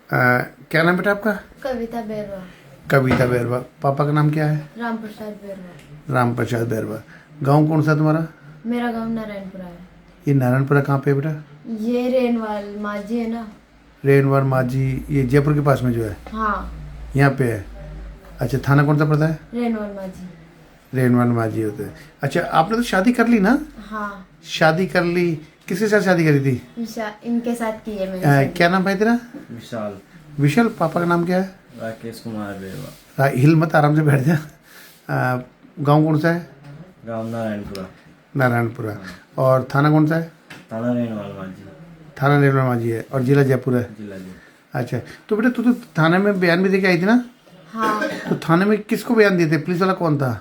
क्या नाम बेटा आपका? कविता बैरवा। कविता बैरवा। पापा का नाम क्या है? राम प्रसाद बैरवा। राम प्रसाद बैरवा। गांव कौन सा तुम्हारा? मेरा गांव नारायणपुरा है। ये नारायणपुरा कहाँ पे है बेटा? ये रेनवाल माझी है ना। रेनवार माझी, ये जयपुर के पास में जो है हाँ, यहाँ पे है। अच्छा, थाना कौन सा पड़ता है? रेनवाल माझी। रेनवार माझी होता है। अच्छा, आपने तो शादी कर ली ना? हाँ, शादी कर ली। किसके साथ शादी करी थी? इनके साथ की है मैंने। क्या नाम है तेरा? विशाल। विशाल। पापा का नाम क्या है? राकेश कुमार बेरवा। हिल मत, आराम से बैठ जा। गांव कौन सा है? गांव नारायणपुरा। नारायणपुरा। और थाना कौन सा है? थाना रेनवाल माझी। थाना रेनवार माझी है और जिला जयपुर है। जिला जी। अच्छा, तो बेटा तू तो थाने में बयान भी दे के आई थी ना? हाँ, तो थाने में किसको बयान दिए थे? पुलिस वाला कौन था?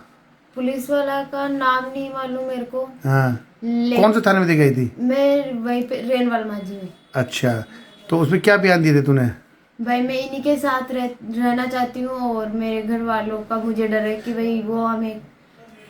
पुलिस वाला का नाम नहीं मालूम मेरे को। हाँ, कौन से थाने में दे गई थी? मैं वहीं पे रेनवाल माझी में। अच्छा, तो उसमें क्या बयान दिए थे तूने? भाई मैं इन्हीं के साथ रहना चाहती हूँ और मेरे घर वालों का मुझे डर है कि भाई वो हमें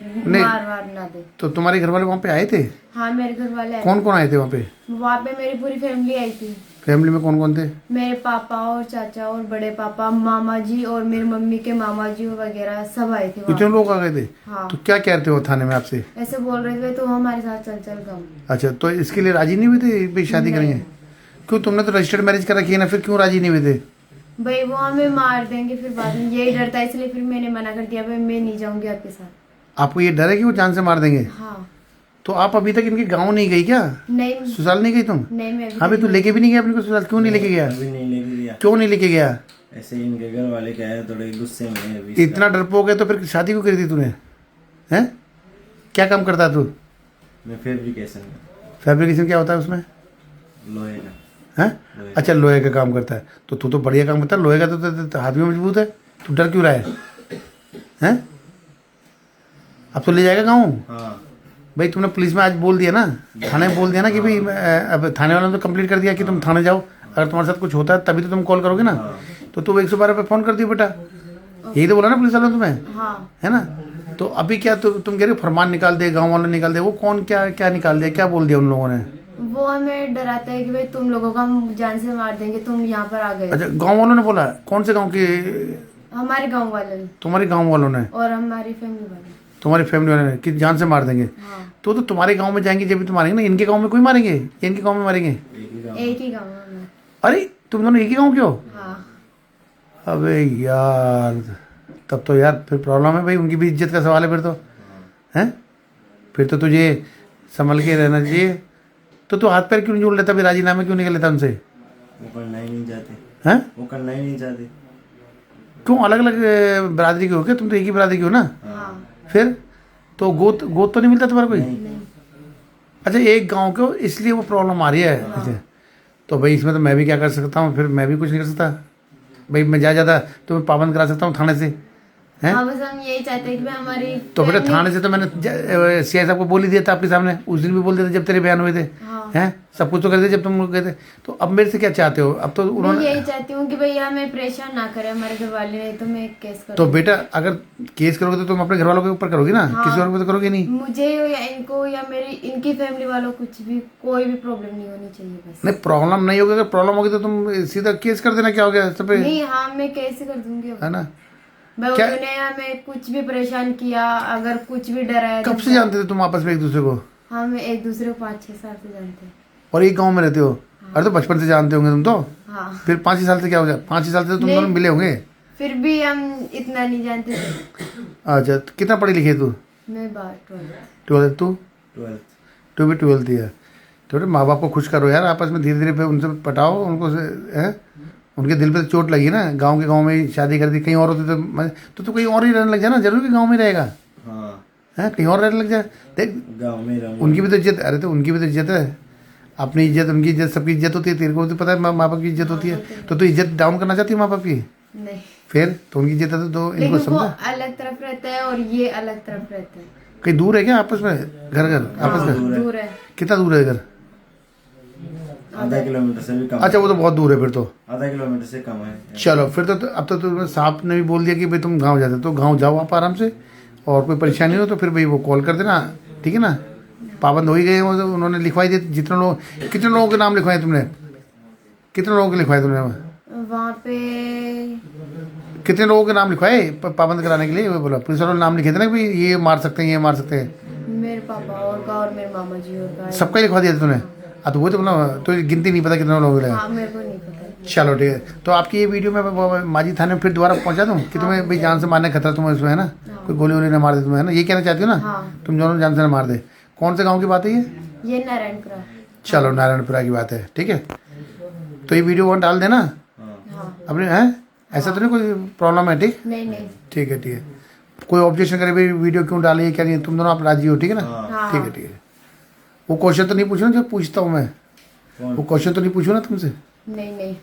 मार वार ना दे। तो तुम्हारे घर वाले वहाँ पे आए थे? हाँ, मेरे घर वाले आए कौन कौन आए थे वहाँ पे? थे। वहाँ पे मेरी पूरी फैमिली आई थी। फैमिली में कौन कौन थे? मेरे पापा और चाचा और बड़े पापा, मामा जी और मेरी मम्मी के मामा जी वगैरह सब आए थे वहाँ। इतने लोग आ गए थे? हाँ, तो क्या कह रहे थे वो थाने में आपसे? ऐसे बोल रहे थे तो हमारे साथ चल चल गाँव। अच्छा, तो इसके लिए राजी नहीं हुए थे भाई शादी करेंगे? क्यों, तुमने तो रजिस्टर्ड मैरिज कर रखी है ना, फिर क्यों राजी नहीं हुए थे? भाई वो हमें मार देंगे फिर बाद में, यही डर था, इसलिए फिर मैंने मना कर दिया, भाई मैं नहीं जाऊंगी आपके साथ। आपको ये डर है कि वो जान से मार देंगे? हाँ। तो आप अभी तक इनके गाँव नहीं गई क्या? नहीं, ससुराल नहीं गई तुम? नहीं मैं हाँ, तू लेके भी नहीं गया अपने को ससुराल? क्यों नहीं लेके गया? अभी नहीं लेके गया। क्यों नहीं लेके गया? ऐसे ही इनके घर वाले क्या है, थोड़े गुस्से में है अभी। इतना डरपोक है तो फिर शादी क्यों करी थी तूने? हैं? क्या काम करता है तू? मैं फैब्रिकेशन में। फैब्रिकेशन क्या होता है उसमें? लोहे का। हैं? अच्छा, लोहे का काम करता है। तो तू तो बढ़िया काम करता है लोहे का, तो हाथ भी मजबूत है। तू डर क्यों रहा है? हैं? अब तो ले जाएगा गाँव? हाँ। भाई तुमने पुलिस में आज बोल दिया ना, थाने में बोल दिया ना कि भाई अब थाने वालों ने तो कंप्लीट कर दिया कि तुम थाने जाओ, अगर तुम्हारे साथ कुछ होता है तभी तो तुम कॉल करोगे ना। तो तू 112 पे फ़ोन कर दियो बेटा, यही तो बोला ना पुलिस वालों ने तुम्हें, हाँ। है ना? तो अभी क्या तुम कह रहे हो फरमान निकाल दे, गाँव वालों ने निकाल दे? वो कौन क्या क्या निकाल दिया, क्या बोल दिया उन लोगों ने? वो हमें डराता है कि भाई तुम लोगों को हम जान से मार देंगे, तुम यहाँ पर आ गए। अच्छा, गाँव वालों ने बोला? कौन से गाँव के? हमारे गाँव वाले ने तुम्हारे गाँव वालों ने? और हमारी फैमिली वाले। तुम्हारी फैमिली वाले ने कि जान से मार देंगे? हाँ, तो तुम्हारे गाँव में जाएंगे जब भी तुम मारेंगे ना। इनके गाँव में कोई मारेंगे या इनके गाँव में मारेंगे? एक ही गाँव में। अरे तुम दोनों एक ही गाँव के हो? हाँ। अबे यार, तब तो यार फिर प्रॉब्लम है भाई, उनकी भी इज्जत का सवाल है फिर तो, हैं? फिर तो तुझे संभल के रहना चाहिए। तो तू हाथ पैर क्यों नहीं जोड़ लेता, फिर राजीनामे क्यों नहीं कर लेता उनसे? वो करना ही नहीं चाहते। हैं? वो करना ही नहीं चाहते। क्यों, अलग अलग बिरादरी के हो क्या? तुम तो एक ही बिरादरी के हो ना? हाँ। फिर तो गोद गोद तो नहीं मिलता तुम्हारा कोई? नहीं। अच्छा, एक गाँव के हो इसलिए वो प्रॉब्लम आ रही है। अच्छा, तो भाई इसमें तो मैं भी क्या कर सकता हूँ? फिर मैं भी कुछ नहीं कर सकता भाई। मैं ज़्यादा तो मैं पाबंद करा सकता हूँ थाने से, हैं? हाँ, बस हम यही चाहते हैं कि भाई हमारी तो बेटा थाने से तो मैंने सीआई साहब को बोल ही दिया था आपके सामने, उस दिन भी बोल दिया था जब तेरे बयान हुए थे, हाँ। हैं? सब कुछ तो कर दिया जब तुम गए थे। तो अब मेरे से क्या चाहते हो? अब तो मैं उन्होंने, यही चाहती हूँ कि भाई हमें परेशान ना करे हमारे घर वाले, नहीं तो मैं केस तो करूँ। बेटा अगर केस करोगे तो तुम अपने घर वालों के ऊपर करोगे ना, हाँ। किसी और पे तो करोगे नहीं। मुझे या इनको या मेरी इनकी फैमिली वालों कुछ भी कोई भी प्रॉब्लम नहीं होनी चाहिए बस। नहीं, प्रॉब्लम नहीं होगी। अगर प्रॉब्लम होगी तो तुम सीधा केस कर देना, क्या हो गया सब पे, नहीं, हाँ मैं कैसे कर दूंगी अब? है ना? भाई क्या- उन्होंने हमें कुछ भी परेशान किया, अगर कुछ भी डराया। कब से जानते थे तुम आपस में एक दूसरे को? हम एक दूसरे को 5-6 साल से जानते हैं। और एक गाँव में रहते हो? अरे तो बचपन से जानते होंगे तुम तो। हाँ, फिर 5 साल से क्या हो जाए? 5 साल से तो तुम नहीं। दोनों मिले होंगे। फिर भी हम इतना नहीं जानते थे। अच्छा, तो कितना पढ़ी लिखी है तू? मैं बात 12? तू? 12th। तू भी 12th है? तो माँ बाप को खुश करो यार, आपस में धीरे धीरे पे उनसे पटाओ उनको से, हैं? उनके दिल पे तो चोट लगी ना, गांव के गांव में ही शादी कर दी। कहीं और होती तो तू कहीं और ही रहने लग जाए ना, जरूर कि गांव में रहेगा, हाँ, हैं? कहीं और रहने लग जाए। देख, गाँव में रहूँगा। उनकी भी तो इज्जत, अरे तो उनकी भी तो इज्जत है, अपनी इज्जत, उनकी इज्जत, सबकी इज्जत होती है। तेरे को तो पता है माँ बाप की इज्जत होती है, तो तू इज्जत डाउन करना चाहती है माँ बाप की? नहीं, फिर तो उनकी इज्जत है तो इनको लेकिन वो समझा। अलग तरफ रहता है और ये अलग तरफ रहता है। कहीं दूर है क्या आपस में? घर आपस में? दूर है। कितना दूर है घर? आधा किलोमीटर से भी कम। अच्छा, वो तो बहुत दूर है फिर तो। आधा किलोमीटर से कम है। चलो फिर तो अब तो तुम्हें साहब ने भी बोल दिया कि भाई तुम गांव जाते, तो गांव जाओ आप आराम से, और कोई परेशानी हो तो फिर भाई वो कॉल कर देना, ठीक है ना? पाबंद हो ही गए वो तो, उन्होंने लिखवाई दिए जितने लोग। कितने लोगों के नाम लिखवाए तुमने? कितने लोगों के लिखवाए तुमने? वहाँ पे कितने लोगों के नाम लिखवाए पाबंद कराने के लिए? वो बोला पुलिस वालों ने नाम लिखे थे ना कि ये मार सकते हैं, ये मार सकते हैं। मेरे पापा और का और मेरे मामा जी और का है। सबका ही लिखवा दिया था तूने? तो वो तो बोला तो गिनती नहीं पता कितने लोग लगे। हाँ मेरे को नहीं पता। चलो ठीक है। तो आपकी ये वीडियो मैं माजी थाने में फिर दोबारा पहुंचा दूँ कि तुम्हें भाई जान से मारने का खतरा तुम्हें इसमें है ना, कोई गोली वोली ना मार दे तुम्हें, है ना, ये कहना चाहती हो ना? हाँ। तुम दोनों जान से ना मार दे। कौन से गाँव की बात है ये? नारायणपुरा। चलो नारायणपुरा की बात है, ठीक है। तो ये वीडियो वहाँ डाल देना हाँ अपने, हैं ऐसा तो नहीं कोई प्रॉब्लम है? ठीक नहीं ठीक है, ठीक है। कोई ऑब्जेक्शन करे भाई वीडियो क्यों डाली है क्या नहीं, तुम दोनों आप राजी हो, ठीक है ना? हाँ ठीक है, ठीक है। वो क्वेश्चन तो नहीं पूछना जो पूछता हूँ मैं, कौन? वो क्वेश्चन तो नहीं पूछूँ ना तुमसे? नहीं